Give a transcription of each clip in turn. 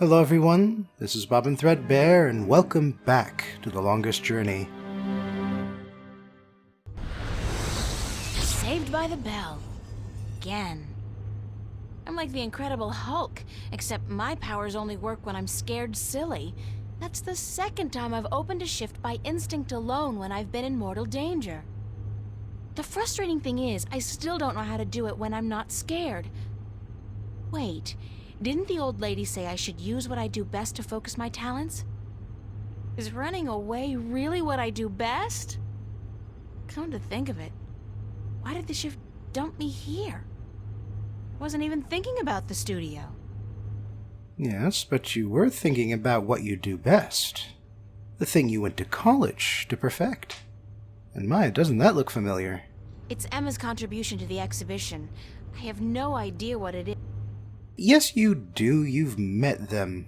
Hello everyone, this is Bob and Threadbare, and welcome back to The Longest Journey. Saved by the bell. Again. I'm like the Incredible Hulk, except my powers only work when I'm scared silly. That's the second time I've opened a shift by instinct alone when I've been in mortal danger. The frustrating thing is, I still don't know how to do it when I'm not scared. Wait, didn't the old lady say I should use what I do best to focus my talents? Is running away really what I do best? Come to think of it, why did the shift dump me here? I wasn't even thinking about the studio. Yes, but you were thinking about what you do best. The thing you went to college to perfect. And my, doesn't that look familiar? It's Emma's contribution to the exhibition. I have no idea what it is. Yes, you do. You've met them.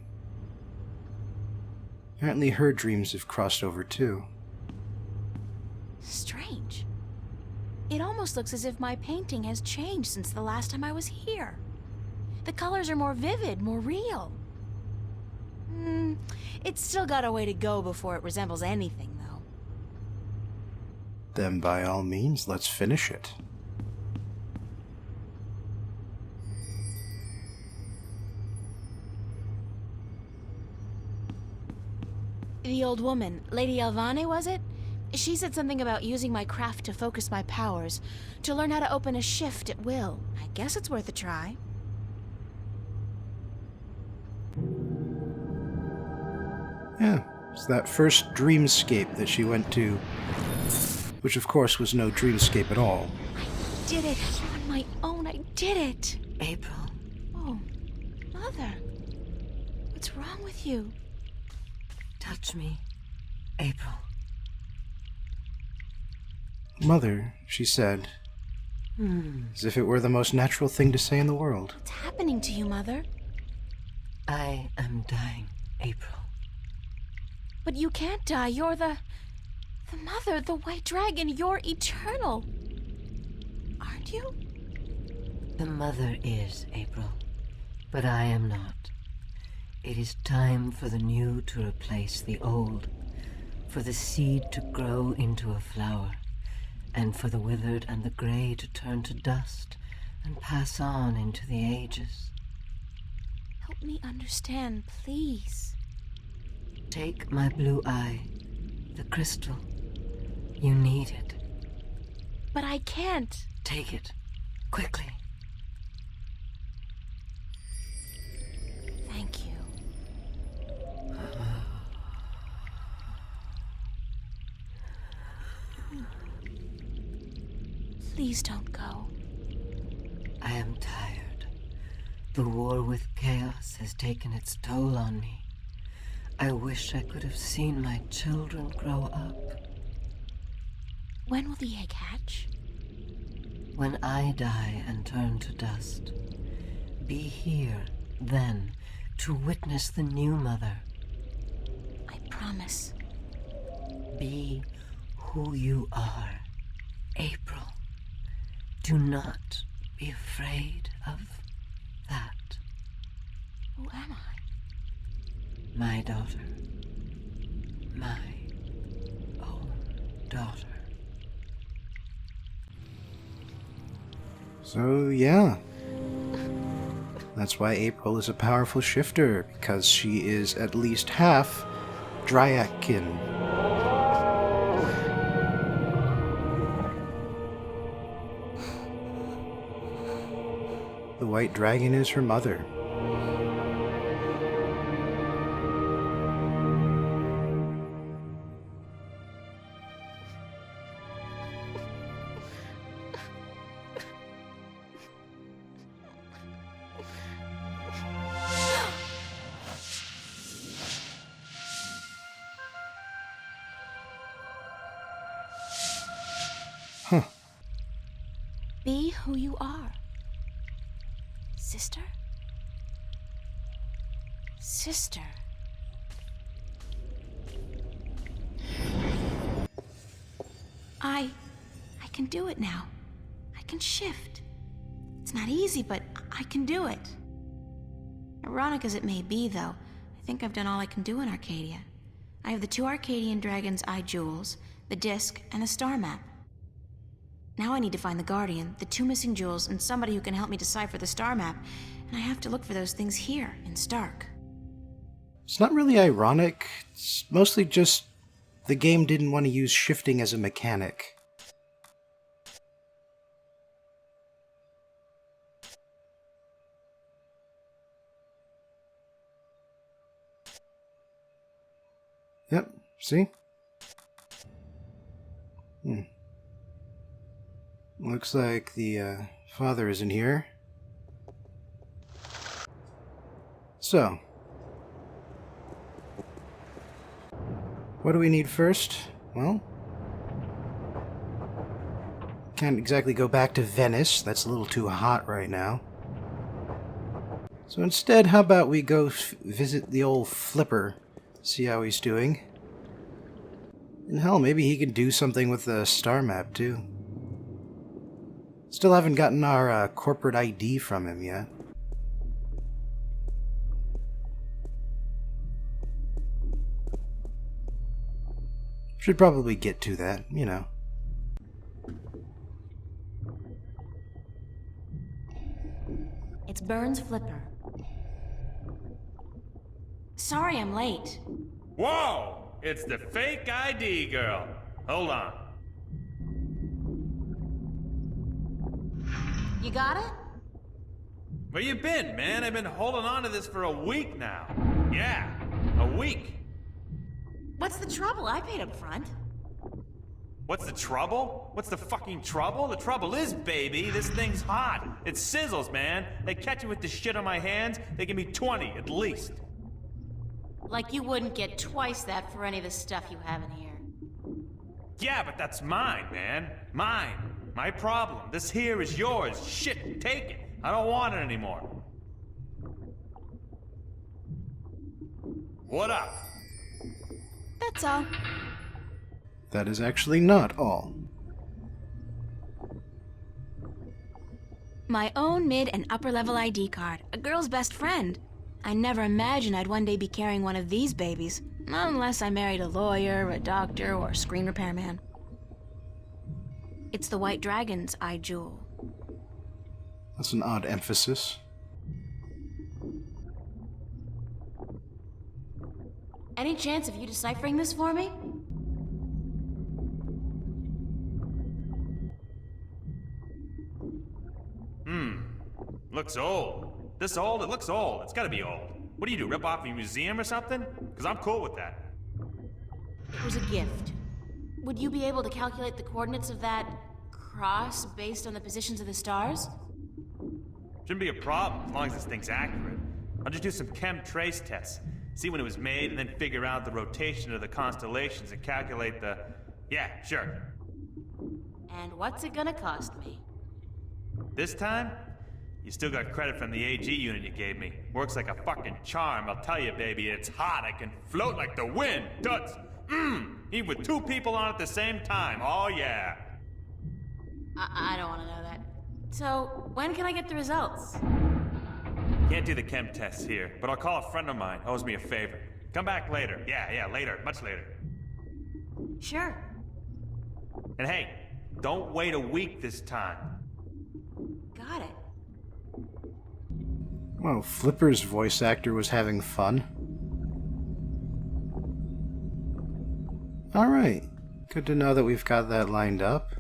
Apparently her dreams have crossed over too. Strange. It almost looks as if my painting has changed since the last time I was here. The colors are more vivid, more real. It's still got a way to go before it resembles anything, though. Then by all means, let's finish it. The old woman, Lady Alvane, was it? She said something about using my craft to focus my powers, to learn how to open a shift at will. I guess it's worth a try. Yeah, it's that first dreamscape that she went to, which of course was no dreamscape at all. I did it on my own. I did it. April. Oh, Mother. What's wrong with you? Touch me, April. Mother, she said, as if it were the most natural thing to say in the world. What's happening to you, Mother? I am dying, April. But you can't die. You're the Mother, the White Dragon. You're eternal. Aren't you? The Mother is, April, but I am not. It is time for the new to replace the old, for the seed to grow into a flower, and for the withered and the gray to turn to dust and pass on into the ages. Help me understand, please. Take my blue eye, the crystal. You need it. But I can't. Take it, quickly. Thank you. Please don't go. I am tired. The war with chaos has taken its toll on me. I wish I could have seen my children grow up. When will the egg hatch? When I die and turn to dust, be here then to witness the new mother. I promise. Be who you are, April. Do not be afraid of that. Who am I? My daughter. My own daughter. So, yeah. That's why April is a powerful shifter, because she is at least half Dryakkin. The White Dragon is her mother. Be who you are. Sister? Sister. I can do it now. I can shift. It's not easy, but I can do it. Ironic as it may be, though, I think I've done all I can do in Arcadia. I have the 2 Arcadian Dragon's Eye jewels, the disc, and the star map. Now I need to find the Guardian, the 2 missing jewels, and somebody who can help me decipher the star map, and I have to look for those things here, in Stark. It's not really ironic. It's mostly just the game didn't want to use shifting as a mechanic. Yep, see? Looks like the father isn't here. So, what do we need first? Well, can't exactly go back to Venice. That's a little too hot right now. So instead, how about we go visit the old Flipper, see how he's doing. And hell, maybe he can do something with the star map too. Still haven't gotten our corporate ID from him yet. Should probably get to that, you know. It's Burns Flipper. Sorry I'm late. Whoa! It's the fake ID girl. Hold on. You got it? Where you been, man? I've been holding on to this for a week now. Yeah, a week. What's the trouble? I paid up front. What's the trouble? What's the fucking trouble? The trouble is, baby, this thing's hot. It sizzles, man. They catch me with the shit on my hands, they give me 20 at least. Like you wouldn't get twice that for any of the stuff you have in here. Yeah, but that's mine, man. Mine. My problem. This here is yours. Shit, take it. I don't want it anymore. What up? That's all. That is actually not all. My own mid and upper level ID card. A girl's best friend. I never imagined I'd one day be carrying one of these babies. Not unless I married a lawyer, a doctor, or a screen repairman. It's the White Dragon's Eye jewel. That's an odd emphasis. Any chance of you deciphering this for me? Looks old. This old? It looks old. It's gotta be old. What do? Rip off a museum or something? Because I'm cool with that. It was a gift. Would you be able to calculate the coordinates of that cross based on the positions of the stars? Shouldn't be a problem as long as this thing's accurate. I'll just do some chem trace tests. See when it was made and then figure out the rotation of the constellations and calculate the... Yeah, sure. And what's it gonna cost me? This time, you still got credit from the AG unit you gave me. Works like a fucking charm, I'll tell you, baby. It's hot, I can float like the wind. Toots! Even with 2 people on at the same time. Oh, yeah. I don't want to know that. So, when can I get the results? Can't do the chem tests here, but I'll call a friend of mine. Owes me a favor. Come back later. Yeah, later. Much later. Sure. And hey, don't wait a week this time. Got it. Well, Flipper's voice actor was having fun. Alright. Good to know that we've got that lined up.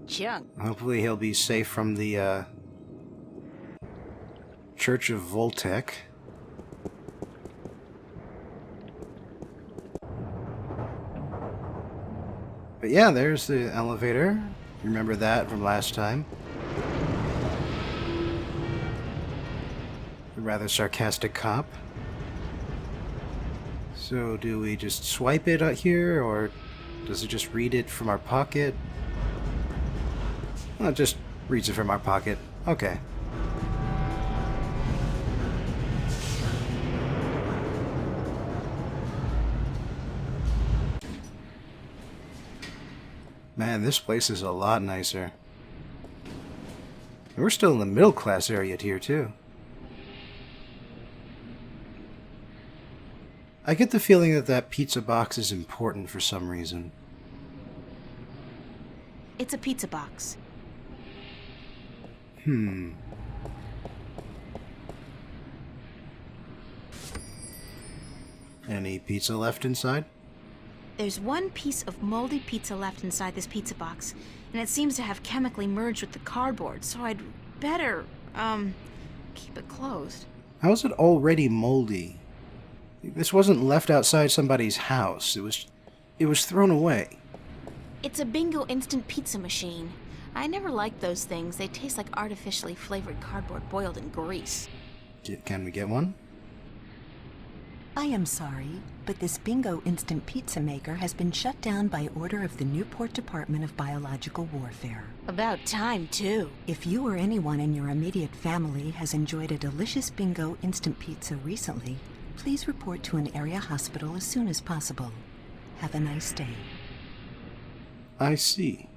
Chunk. Hopefully he'll be safe from the, Church of Voltec. But yeah, there's the elevator. Remember that from last time. A rather sarcastic cop. So do we just swipe it out here, or does it just read it from our pocket? Well, it just reads it from our pocket. Okay. Man, this place is a lot nicer. And we're still in the middle class area here, too. I get the feeling that that pizza box is important for some reason. It's a pizza box. Any pizza left inside? There's one piece of moldy pizza left inside this pizza box, and it seems to have chemically merged with the cardboard, so I'd better, keep it closed. How is it already moldy? This wasn't left outside somebody's house. It was thrown away. It's a Bingo instant pizza machine. I never liked those things. They taste like artificially flavored cardboard boiled in grease. Can we get one? I am sorry, but this Bingo instant pizza maker has been shut down by order of the Newport Department of Biological Warfare. About time, too. If you or anyone in your immediate family has enjoyed a delicious Bingo instant pizza recently, please report to an area hospital as soon as possible. Have a nice day. I see.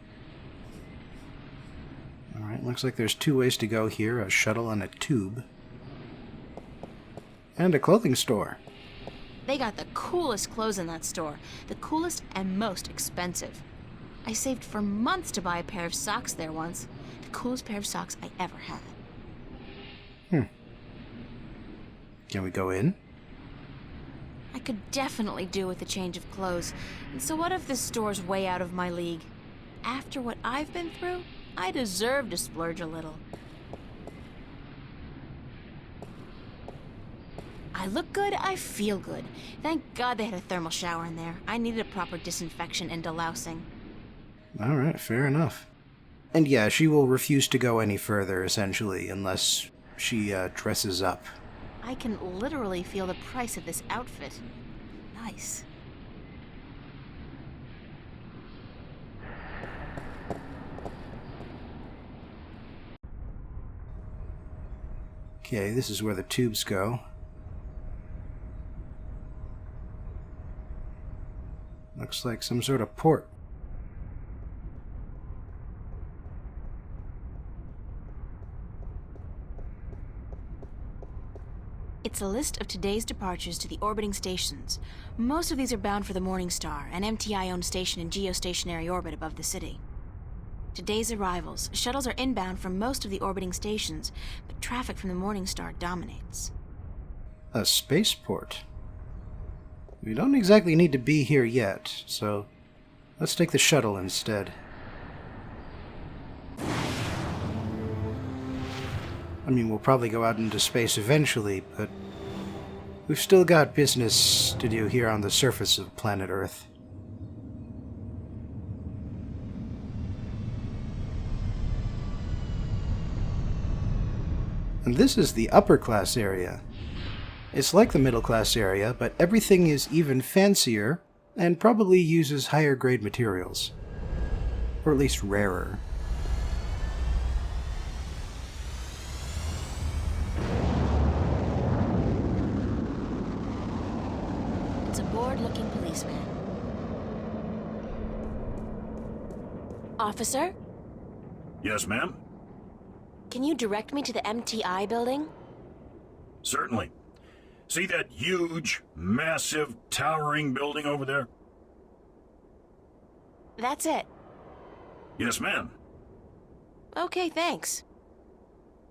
Alright, looks like there's two ways to go here, a shuttle and a tube. And a clothing store. They got the coolest clothes in that store. The coolest and most expensive. I saved for months to buy a pair of socks there once. The coolest pair of socks I ever had. Can we go in? I could definitely do with a change of clothes. So what if this store's way out of my league? After what I've been through, I deserve to splurge a little. I look good, I feel good. Thank God they had a thermal shower in there. I needed a proper disinfection and delousing. Alright, fair enough. And yeah, she will refuse to go any further, essentially, unless she dresses up. I can literally feel the price of this outfit. Nice. Okay, this is where the tubes go. Looks like some sort of port. It's a list of today's departures to the orbiting stations. Most of these are bound for the Morning Star, an MTI-owned station in geostationary orbit above the city. Today's arrivals. Shuttles are inbound from most of the orbiting stations, but traffic from the Morning Star dominates. A spaceport. We don't exactly need to be here yet, so let's take the shuttle instead. I mean, we'll probably go out into space eventually, but we've still got business to do here on the surface of planet Earth. And this is the upper class area. It's like the middle class area, but everything is even fancier and probably uses higher grade materials. Or at least rarer. It's a bored-looking policeman. Officer, Yes, ma'am? can you direct me to the MTI building? Certainly. See that huge, massive, towering building over there? That's it. Yes, ma'am. Okay, thanks.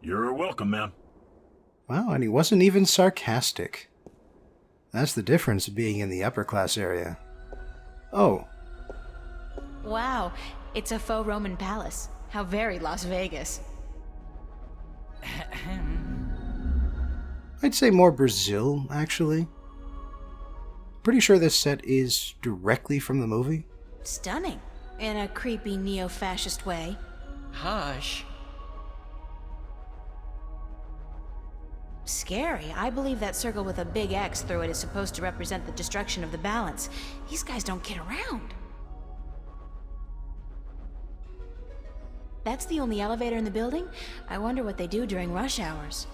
You're welcome, ma'am. Wow, and he wasn't even sarcastic. That's the difference of being in the upper class area. Oh, Wow, it's a faux Roman palace. How very Las Vegas. I'd say more Brazil, actually. Pretty sure this set is directly from the movie. Stunning. In a creepy neo-fascist way. Hush. Scary. I believe that circle with a big X through it is supposed to represent the destruction of the balance. These guys don't get around. That's the only elevator in the building? I wonder what they do during rush hours.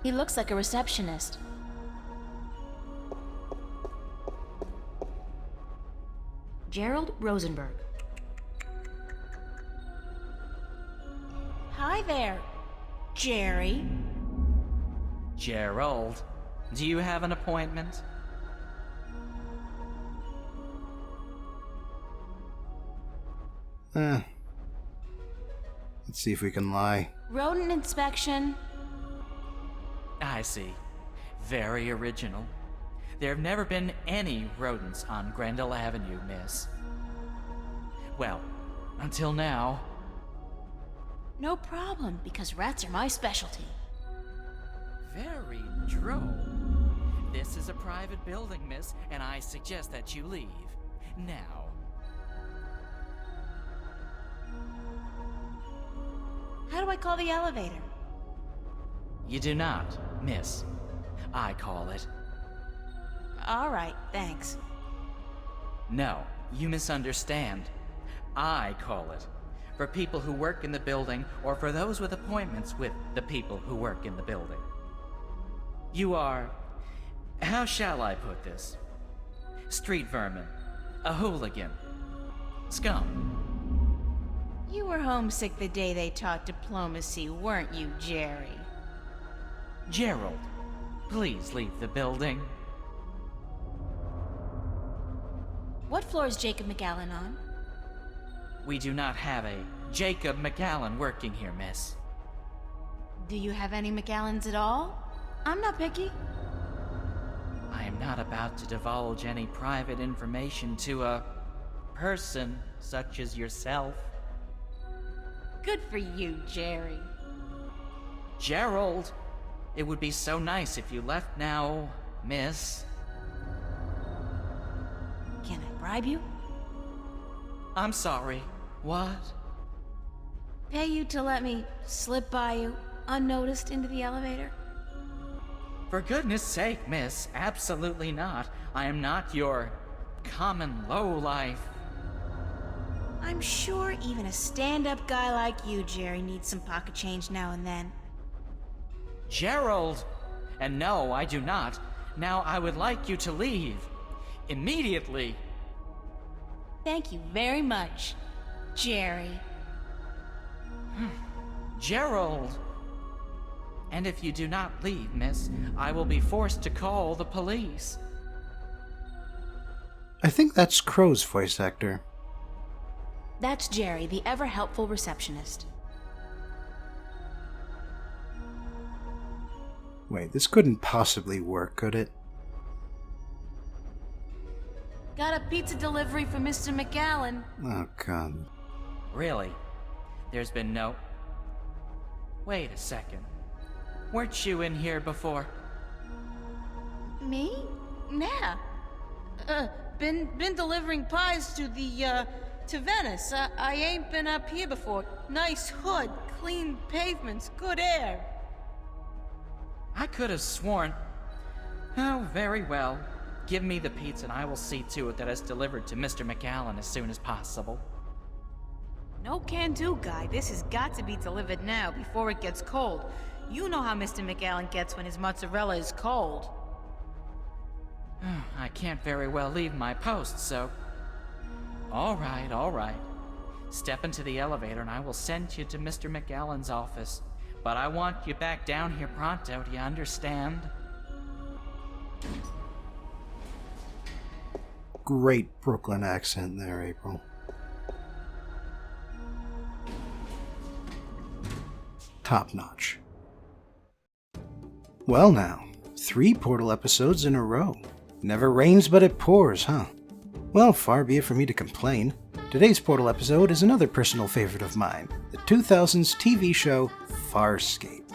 He looks like a receptionist. Gerald Rosenberg. Hi there, Jerry. Gerald, do you have an appointment? Let's see if we can lie. Rodent inspection. I see. Very original. There have never been any rodents on Grendel Avenue, miss. Well, until now. No problem, because rats are my specialty. Very droll. This is a private building, miss, and I suggest that you leave. Now. How do I call the elevator? You do not, miss. I call it. All right, thanks. No, you misunderstand. I call it. For people who work in the building, or for those with appointments with the people who work in the building. You are... how shall I put this? Street vermin. A hooligan. Scum. You were homesick the day they taught diplomacy, weren't you, Jerry? Gerald, please leave the building. What floor is Jacob McAllen on? We do not have a Jacob McAllen working here, miss. Do you have any McAllens at all? I'm not picky. I am not about to divulge any private information to a person such as yourself. Good for you, Jerry. Gerald, it would be so nice if you left now, miss. Can I bribe you? I'm sorry. What? Pay you to let me slip by you, unnoticed, into the elevator? For goodness sake, miss, absolutely not. I am not your common lowlife. I'm sure even a stand-up guy like you, Jerry, needs some pocket change now and then. Gerald! And no, I do not. Now I would like you to leave. Immediately. Thank you very much, Jerry. Gerald! And if you do not leave, miss, I will be forced to call the police. I think that's Crow's voice actor. That's Jerry, the ever-helpful receptionist. Wait, this couldn't possibly work, could it? Got a pizza delivery for Mr. McAllen. Oh, God. Really? There's been no... Wait a second. Weren't you in here before? Me? Nah. Been delivering pies to the, to Venice. I ain't been up here before. Nice hood, clean pavements, good air. I could have sworn... Oh, very well. Give me the pizza and I will see to it that it's delivered to Mr. McAllen as soon as possible. No can-do, guy. This has got to be delivered now, before it gets cold. You know how Mr. McAllen gets when his mozzarella is cold. I can't very well leave my post, so... All right. Step into the elevator and I will send you to Mr. McAllen's office. But I want you back down here pronto, do you understand? Great Brooklyn accent there, April. Top notch. Well now, 3 Portal episodes in a row. Never rains but it pours, huh? Well, far be it from me to complain. Today's Portal episode is another personal favorite of mine, the 2000s TV show Farscape.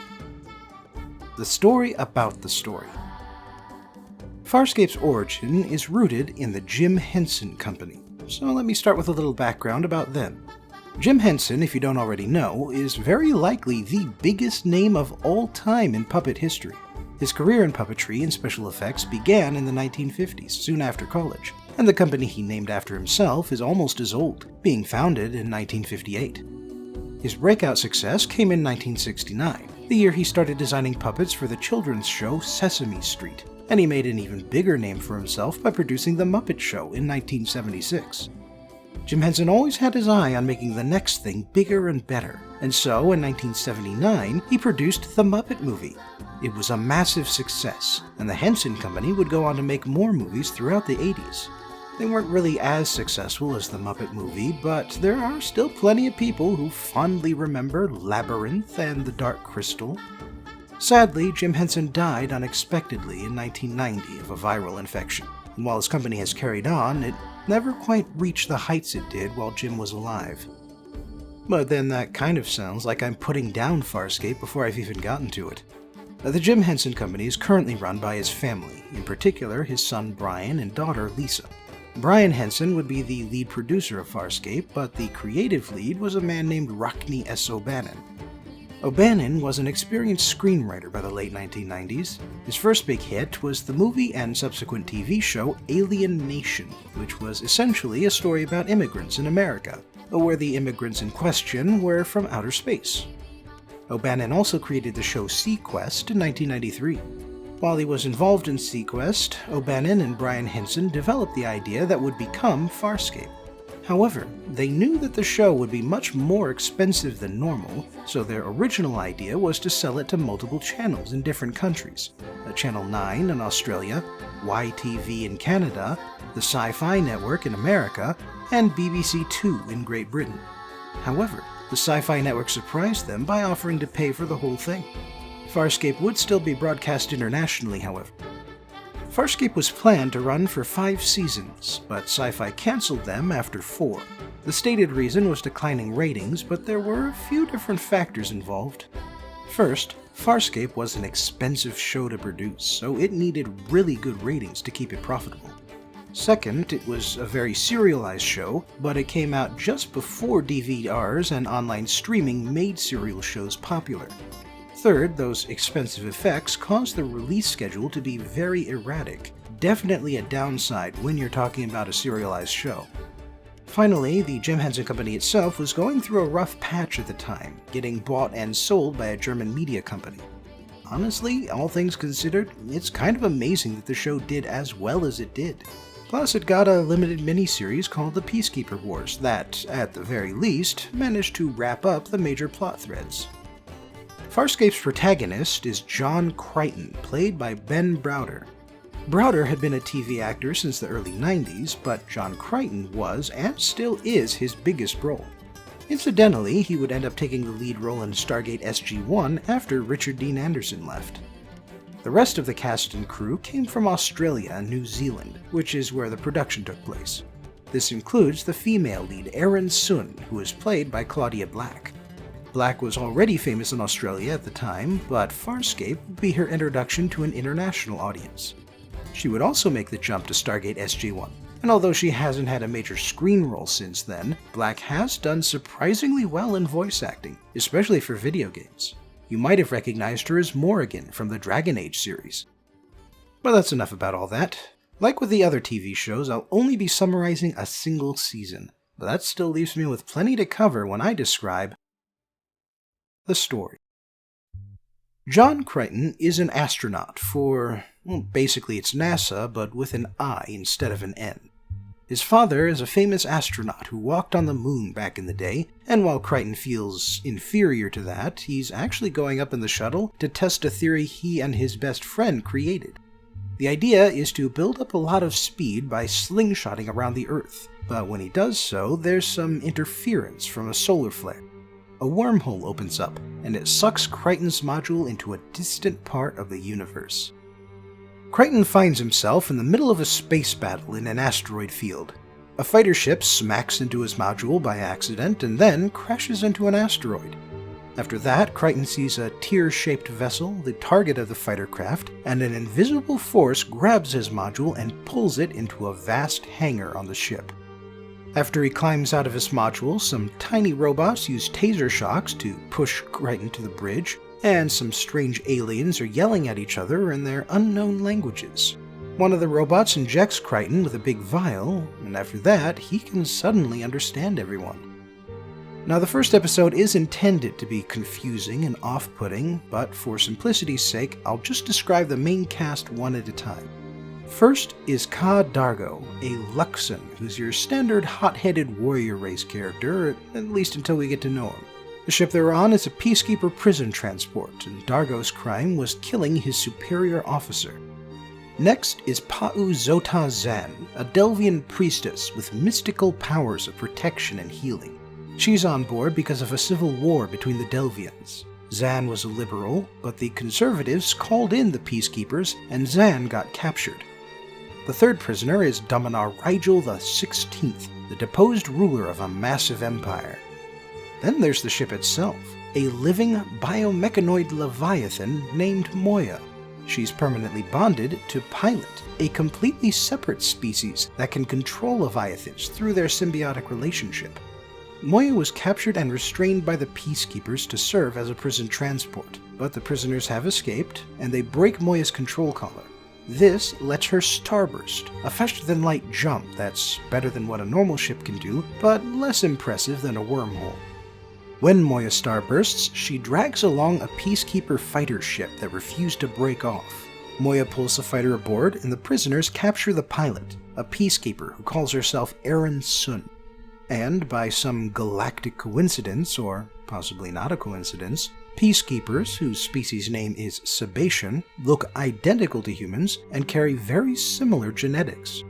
The story about the story. Farscape's origin is rooted in the Jim Henson Company, so let me start with a little background about them. Jim Henson, if you don't already know, is very likely the biggest name of all time in puppet history. His career in puppetry and special effects began in the 1950s, soon after college, and the company he named after himself is almost as old, being founded in 1958. His breakout success came in 1969, the year he started designing puppets for the children's show Sesame Street, and he made an even bigger name for himself by producing The Muppet Show in 1976. Jim Henson always had his eye on making the next thing bigger and better, and so in 1979 he produced The Muppet Movie. It was a massive success, and the Henson Company would go on to make more movies throughout the 80s. They weren't really as successful as The Muppet Movie, but there are still plenty of people who fondly remember Labyrinth and The Dark Crystal. Sadly, Jim Henson died unexpectedly in 1990 of a viral infection, and while his company has carried on, it never quite reached the heights it did while Jim was alive. But then that kind of sounds like I'm putting down Farscape before I've even gotten to it. The Jim Henson Company is currently run by his family, in particular his son Brian and daughter Lisa. Brian Henson would be the lead producer of Farscape, but the creative lead was a man named Rockne S. O'Bannon. O'Bannon was an experienced screenwriter by the late 1990s. His first big hit was the movie and subsequent TV show Alien Nation, which was essentially a story about immigrants in America, where the immigrants in question were from outer space. O'Bannon also created the show SeaQuest in 1993. While he was involved in SeaQuest, O'Bannon and Brian Henson developed the idea that would become Farscape. However, they knew that the show would be much more expensive than normal, so their original idea was to sell it to multiple channels in different countries. Channel 9 in Australia, YTV in Canada, the Sci-Fi Network in America, and BBC Two in Great Britain. However, the Sci-Fi Network surprised them by offering to pay for the whole thing. Farscape would still be broadcast internationally, however. Farscape was planned to run for 5 seasons, but Sci-Fi cancelled them after 4. The stated reason was declining ratings, but there were a few different factors involved. First, Farscape was an expensive show to produce, so it needed really good ratings to keep it profitable. Second, it was a very serialized show, but it came out just before DVRs and online streaming made serial shows popular. Third, those expensive effects caused the release schedule to be very erratic, definitely a downside when you're talking about a serialized show. Finally, the Jim Henson Company itself was going through a rough patch at the time, getting bought and sold by a German media company. Honestly, all things considered, it's kind of amazing that the show did as well as it did. Plus, it got a limited miniseries called The Peacekeeper Wars that, at the very least, managed to wrap up the major plot threads. Farscape's protagonist is John Crichton, played by Ben Browder. Browder had been a TV actor since the early 90s, but John Crichton was, and still is, his biggest role. Incidentally, he would end up taking the lead role in Stargate SG-1 after Richard Dean Anderson left. The rest of the cast and crew came from Australia and New Zealand, which is where the production took place. This includes the female lead Erin Sun, who is played by Claudia Black. Black was already famous in Australia at the time, but Farscape would be her introduction to an international audience. She would also make the jump to Stargate SG-1, and although she hasn't had a major screen role since then, Black has done surprisingly well in voice acting, especially for video games. You might have recognized her as Morrigan from the Dragon Age series. But that's enough about all that. Like with the other TV shows, I'll only be summarizing a single season, but that still leaves me with plenty to cover when I describe the story. John Crichton is an astronaut for, basically it's NASA, but with an I instead of an N. His father is a famous astronaut who walked on the moon back in the day, and while Crichton feels inferior to that, he's actually going up in the shuttle to test a theory he and his best friend created. The idea is to build up a lot of speed by slingshotting around the Earth, but when he does so, there's some interference from a solar flare. A wormhole opens up, and it sucks Crichton's module into a distant part of the universe. Crichton finds himself in the middle of a space battle in an asteroid field. A fighter ship smacks into his module by accident and then crashes into an asteroid. After that, Crichton sees a tear-shaped vessel, the target of the fighter craft, and an invisible force grabs his module and pulls it into a vast hangar on the ship. After he climbs out of his module, some tiny robots use taser shocks to push Crichton to the bridge, and some strange aliens are yelling at each other in their unknown languages. One of the robots injects Crichton with a big vial, and after that, he can suddenly understand everyone. Now, the first episode is intended to be confusing and off-putting, but for simplicity's sake, I'll just describe the main cast one at a time. First is Ka Dargo, a Luxan, who's your standard hot-headed warrior race character, at least until we get to know him. The ship they're on is a peacekeeper prison transport, and Dargo's crime was killing his superior officer. Next is Pa'u Zota Zan, a Delvian priestess with mystical powers of protection and healing. She's on board because of a civil war between the Delvians. Zan was a liberal, but the conservatives called in the peacekeepers, and Zan got captured. The third prisoner is Dominar Rigel XVI, the deposed ruler of a massive empire. Then there's the ship itself, a living biomechanoid leviathan named Moya. She's permanently bonded to Pilot, a completely separate species that can control leviathans through their symbiotic relationship. Moya was captured and restrained by the peacekeepers to serve as a prison transport, but the prisoners have escaped, and they break Moya's control collar. This lets her starburst, a faster-than-light jump that's better than what a normal ship can do, but less impressive than a wormhole. When Moya starbursts, she drags along a peacekeeper fighter ship that refused to break off. Moya pulls the fighter aboard, and the prisoners capture the pilot, a peacekeeper who calls herself Erin Sun. And by some galactic coincidence, or possibly not a coincidence, peacekeepers, whose species name is Sebation, look identical to humans and carry very similar genetics.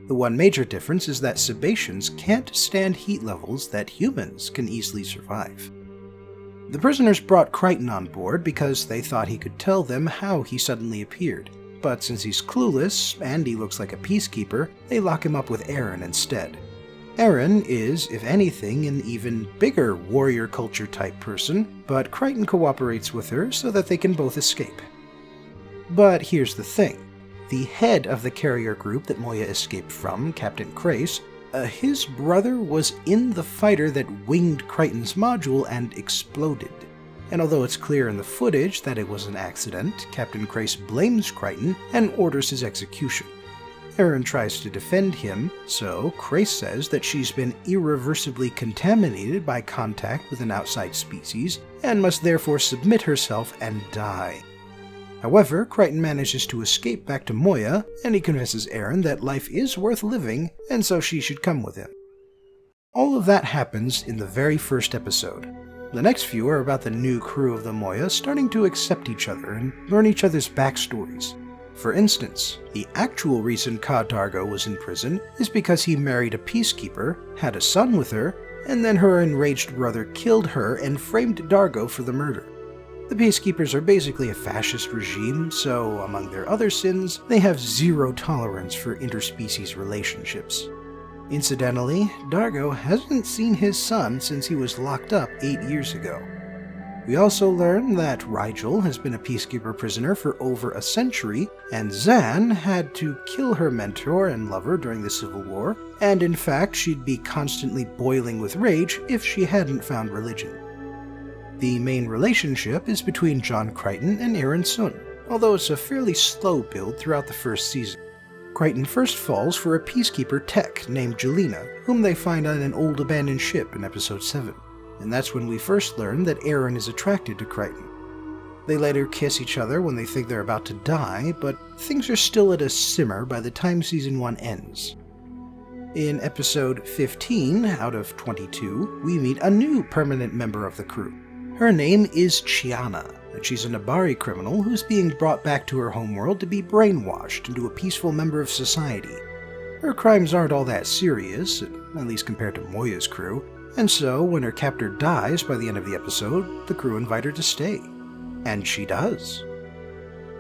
The one major difference is that Sebaceans can't stand heat levels that humans can easily survive. The prisoners brought Crichton on board because they thought he could tell them how he suddenly appeared, but since he's clueless and he looks like a peacekeeper, they lock him up with Erin instead. Erin is, if anything, an even bigger warrior culture type person, but Crichton cooperates with her so that they can both escape. But here's the thing. The head of the carrier group that Moya escaped from, Captain Crace, his brother was in the fighter that winged Crichton's module and exploded. And although it's clear in the footage that it was an accident, Captain Crace blames Crichton and orders his execution. Erin tries to defend him, so Crace says that she's been irreversibly contaminated by contact with an outside species and must therefore submit herself and die. However, Crichton manages to escape back to Moya, and he convinces Erin that life is worth living, and so she should come with him. All of that happens in the very first episode. The next few are about the new crew of the Moya starting to accept each other and learn each other's backstories. For instance, the actual reason Ka Dargo was in prison is because he married a peacekeeper, had a son with her, and then her enraged brother killed her and framed Dargo for the murder. The peacekeepers are basically a fascist regime, so among their other sins, they have zero tolerance for interspecies relationships. Incidentally, Dargo hasn't seen his son since he was locked up 8 years ago. We also learn that Rigel has been a peacekeeper prisoner for over a century, and Zan had to kill her mentor and lover during the Civil War, and in fact she'd be constantly boiling with rage if she hadn't found religion. The main relationship is between John Crichton and Erin Sun, although it's a fairly slow build throughout the first season. Crichton first falls for a peacekeeper tech named Jelena, whom they find on an old abandoned ship in episode 7. And that's when we first learn that Erin is attracted to Crichton. They later kiss each other when they think they're about to die, but things are still at a simmer by the time season 1 ends. In episode 15 out of 22, we meet a new permanent member of the crew. Her name is Chiana, and she's a Nabari criminal who's being brought back to her homeworld to be brainwashed into a peaceful member of society. Her crimes aren't all that serious, at least compared to Moya's crew, and so when her captor dies by the end of the episode, the crew invite her to stay. And she does.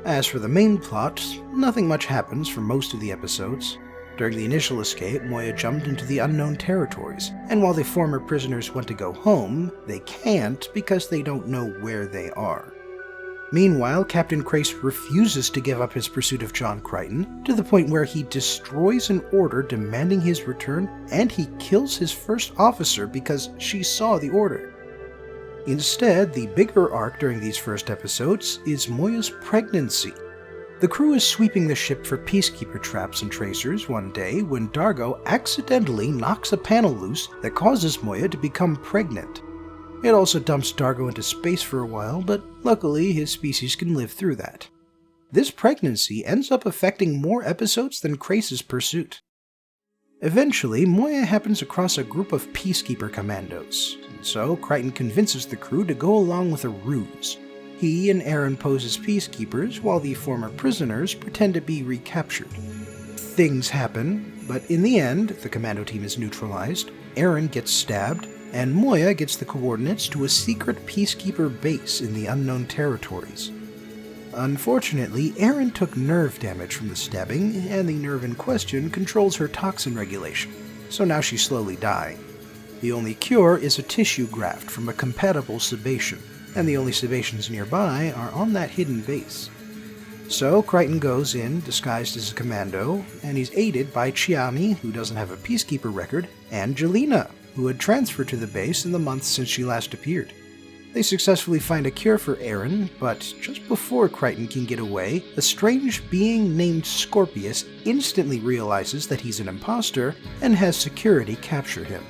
As for the main plot, nothing much happens for most of the episodes. During the initial escape, Moya jumped into the unknown territories, and while the former prisoners want to go home, they can't because they don't know where they are. Meanwhile, Captain Crace refuses to give up his pursuit of John Crichton, to the point where he destroys an order demanding his return, and he kills his first officer because she saw the order. Instead, the bigger arc during these first episodes is Moya's pregnancy. The crew is sweeping the ship for peacekeeper traps and tracers one day when Dargo accidentally knocks a panel loose that causes Moya to become pregnant. It also dumps Dargo into space for a while, but luckily his species can live through that. this pregnancy ends up affecting more episodes than Krace's pursuit. Eventually, Moya happens across a group of Peacekeeper commandos, so Crichton convinces the crew to go along with a ruse. He and Aaron pose as peacekeepers, while the former prisoners pretend to be recaptured. Things happen, but in the end, the commando team is neutralized, Aaron gets stabbed, and Moya gets the coordinates to a secret peacekeeper base in the unknown territories. Unfortunately, Aaron took nerve damage from the stabbing, and the nerve in question controls her toxin regulation, so now she's slowly dying. The only cure is a tissue graft from a compatible sebation, and the only sebations nearby are on that hidden base. So Crichton goes in, disguised as a commando, and he's aided by Chiani, who doesn't have a peacekeeper record, and Jelena, who had transferred to the base in the months since she last appeared. They successfully find a cure for Aaron, but just before Crichton can get away, a strange being named Scorpius instantly realizes that he's an imposter and has security capture him.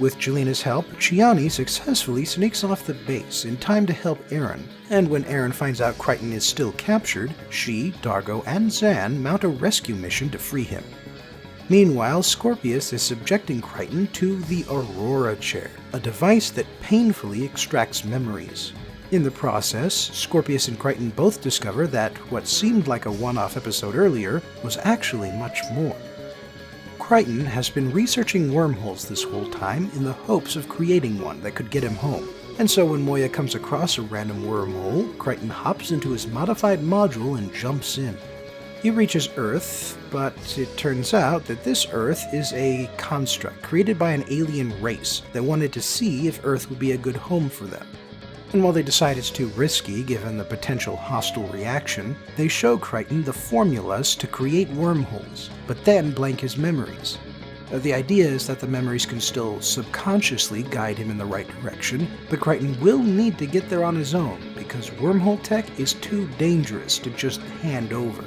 With Jelena's help, Chiani successfully sneaks off the base in time to help Aaron, and when Aaron finds out Crichton is still captured, she, Dargo, and Zan mount a rescue mission to free him. Meanwhile, Scorpius is subjecting Crichton to the Aurora Chair, a device that painfully extracts memories. In the process, Scorpius and Crichton both discover that what seemed like a one-off episode earlier was actually much more. Crichton has been researching wormholes this whole time in the hopes of creating one that could get him home, and so when Moya comes across a random wormhole, Crichton hops into his modified module and jumps in. He reaches Earth, but it turns out that this Earth is a construct created by an alien race that wanted to see if Earth would be a good home for them. And while they decide it's too risky given the potential hostile reaction, they show Crichton the formulas to create wormholes, but then blank his memories. The idea is that the memories can still subconsciously guide him in the right direction, but Crichton will need to get there on his own because wormhole tech is too dangerous to just hand over.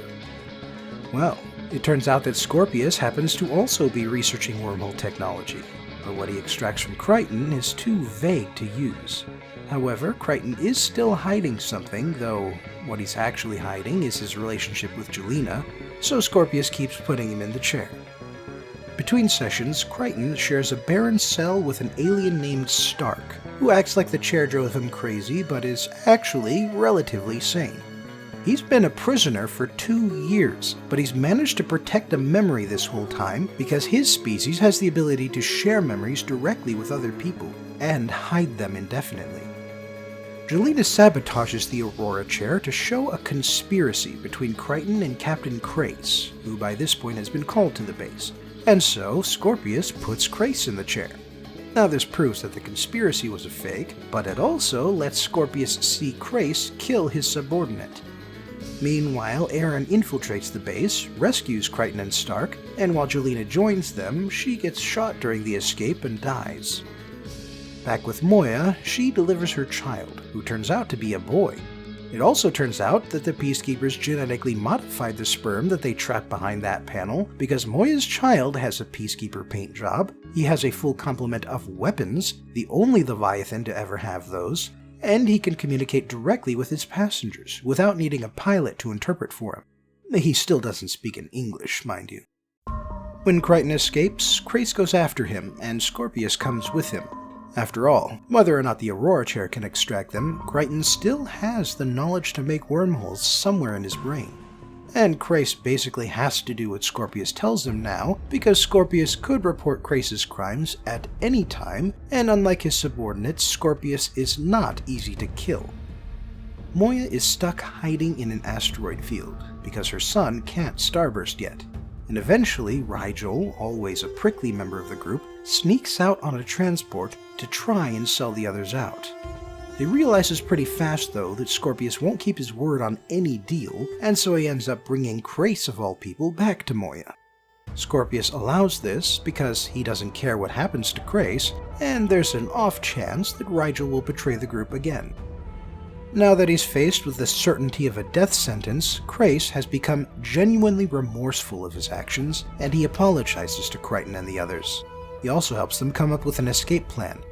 Well, it turns out that Scorpius happens to also be researching wormhole technology, but what he extracts from Crichton is too vague to use. However, Crichton is still hiding something, though what he's actually hiding is his relationship with Jelena, so Scorpius keeps putting him in the chair. Between sessions, Crichton shares a barren cell with an alien named Stark, who acts like the chair drove him crazy but is actually relatively sane. He's been a prisoner for 2 years, but he's managed to protect a memory this whole time because his species has the ability to share memories directly with other people and hide them indefinitely. Jelena sabotages the Aurora Chair to show a conspiracy between Crichton and Captain Krace, who by this point has been called to the base, and so Scorpius puts Krace in the chair. Now this proves that the conspiracy was a fake, but it also lets Scorpius see Krace kill his subordinate. Meanwhile, Aaron infiltrates the base, rescues Crichton and Stark, and while Jelena joins them, she gets shot during the escape and dies. Back with Moya, she delivers her child, who turns out to be a boy. It also turns out that the Peacekeepers genetically modified the sperm that they trapped behind that panel because Moya's child has a Peacekeeper paint job, he has a full complement of weapons, the only Leviathan to ever have those, and he can communicate directly with his passengers without needing a pilot to interpret for him. He still doesn't speak in English, mind you. When Crichton escapes, Krace goes after him, and Scorpius comes with him. After all, whether or not the Aurora Chair can extract them, Crichton still has the knowledge to make wormholes somewhere in his brain. And Krace basically has to do what Scorpius tells him now, because Scorpius could report Krace's crimes at any time, and unlike his subordinates, Scorpius is not easy to kill. Moya is stuck hiding in an asteroid field, because her son can't starburst yet. And eventually, Rigel, always a prickly member of the group, sneaks out on a transport to try and sell the others out. He realizes pretty fast, though, that Scorpius won't keep his word on any deal, and so he ends up bringing Krace, of all people, back to Moya. Scorpius allows this because he doesn't care what happens to Krace, and there's an off chance that Rigel will betray the group again. Now that he's faced with the certainty of a death sentence, Krace has become genuinely remorseful of his actions, and he apologizes to Crichton and the others. He also helps them come up with an escape plan.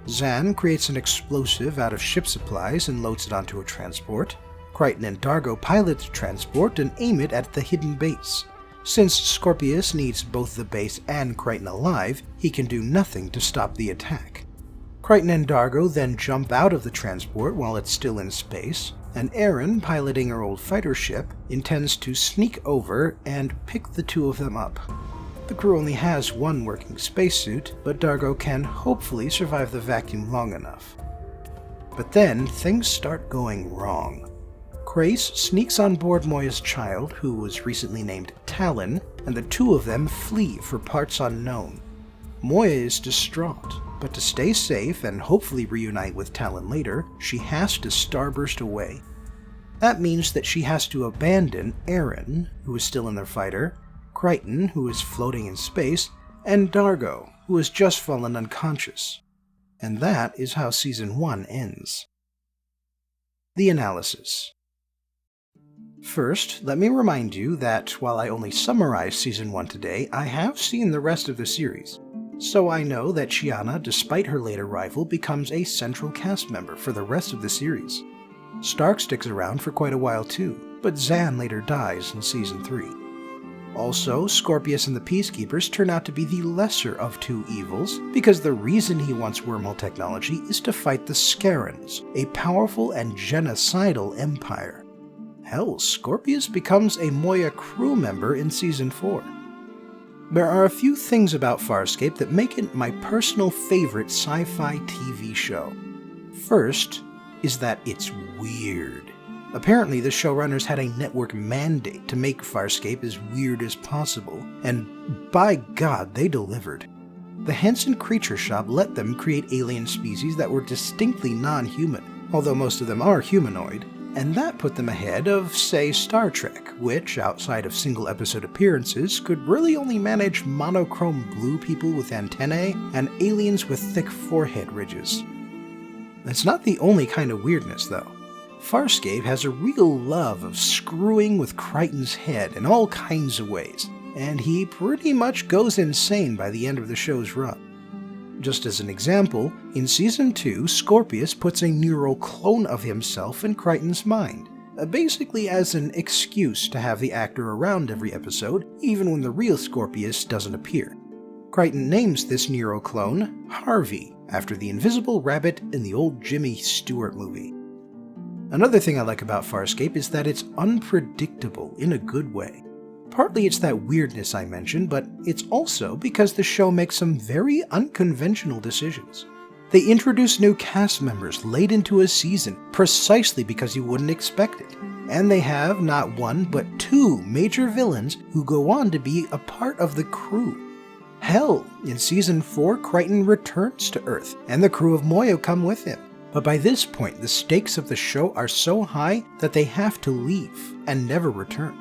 Zan creates an explosive out of ship supplies and loads it onto a transport, Crichton and Dargo pilot the transport and aim it at the hidden base. Since Scorpius needs both the base and Crichton alive, he can do nothing to stop the attack. Crichton and Dargo then jump out of the transport while it's still in space, and Erin, piloting her old fighter ship, intends to sneak over and pick the two of them up. The crew only has one working spacesuit, but Dargo can hopefully survive the vacuum long enough. But then, things start going wrong. Crace sneaks on board Moya's child, who was recently named Talon, and the two of them flee for parts unknown. Moya is distraught, but to stay safe and hopefully reunite with Talon later, she has to starburst away. That means that she has to abandon Erin, who is still in their fighter, Crichton, who is floating in space, and Dargo, who has just fallen unconscious. And that is how Season 1 ends. The analysis. First, let me remind you that while I only summarized Season 1 today, I have seen the rest of the series. So I know that Chiana, despite her late arrival, becomes a central cast member for the rest of the series. Stark sticks around for quite a while too, but Zan later dies in Season 3. Also, Scorpius and the Peacekeepers turn out to be the lesser of two evils, because the reason he wants wormhole technology is to fight the Scarans, a powerful and genocidal empire. Hell, Scorpius becomes a Moya crew member in Season 4. There are a few things about Farscape that make it my personal favorite sci-fi TV show. First is that it's weird. Apparently, the showrunners had a network mandate to make Farscape as weird as possible, and by God, they delivered. The Henson Creature Shop let them create alien species that were distinctly non-human, although most of them are humanoid, and that put them ahead of, say, Star Trek, which, outside of single-episode appearances, could really only manage monochrome blue people with antennae and aliens with thick forehead ridges. That's not the only kind of weirdness, though. Farscape has a real love of screwing with Crichton's head in all kinds of ways, and he pretty much goes insane by the end of the show's run. Just as an example, in Season 2, Scorpius puts a neural clone of himself in Crichton's mind, basically as an excuse to have the actor around every episode, even when the real Scorpius doesn't appear. Crichton names this neural clone Harvey, after the invisible rabbit in the old Jimmy Stewart movie. Another thing I like about Farscape is that it's unpredictable in a good way. Partly it's that weirdness I mentioned, but it's also because the show makes some very unconventional decisions. They introduce new cast members late into a season precisely because you wouldn't expect it. And they have not one but two major villains who go on to be a part of the crew. Hell, in Season 4, Crichton returns to Earth, and the crew of Moya come with him. But by this point, the stakes of the show are so high that they have to leave and never return.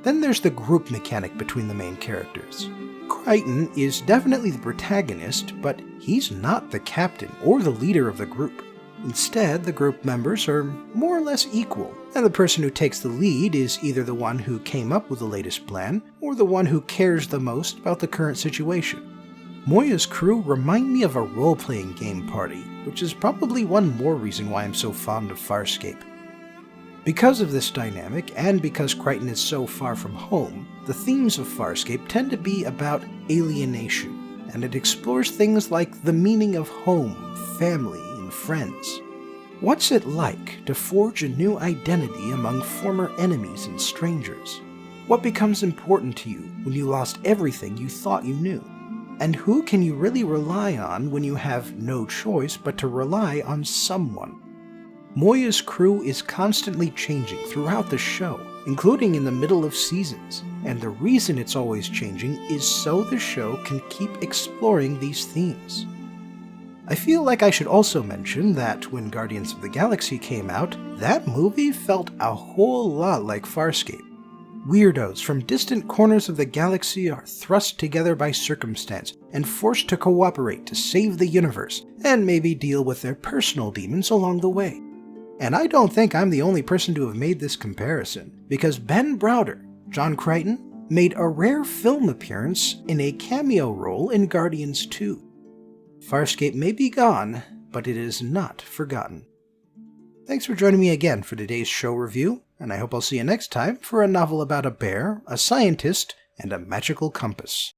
Then there's the group mechanic between the main characters. Crichton is definitely the protagonist, but he's not the captain or the leader of the group. Instead, the group members are more or less equal, and the person who takes the lead is either the one who came up with the latest plan, or the one who cares the most about the current situation. Moya's crew remind me of a role-playing game party, which is probably one more reason why I'm so fond of Farscape. Because of this dynamic, and because Crichton is so far from home, the themes of Farscape tend to be about alienation, and it explores things like the meaning of home, family, and friends. What's it like to forge a new identity among former enemies and strangers? What becomes important to you when you lost everything you thought you knew? And who can you really rely on when you have no choice but to rely on someone? Moya's crew is constantly changing throughout the show, including in the middle of seasons, and the reason it's always changing is so the show can keep exploring these themes. I feel like I should also mention that when Guardians of the Galaxy came out, that movie felt a whole lot like Farscape. Weirdos from distant corners of the galaxy are thrust together by circumstance and forced to cooperate to save the universe, and maybe deal with their personal demons along the way. And I don't think I'm the only person to have made this comparison, because Ben Browder, John Crichton, made a rare film appearance in a cameo role in Guardians 2. Farscape may be gone, but it is not forgotten. Thanks for joining me again for today's show review, and I hope I'll see you next time for a novel about a bear, a scientist, and a magical compass.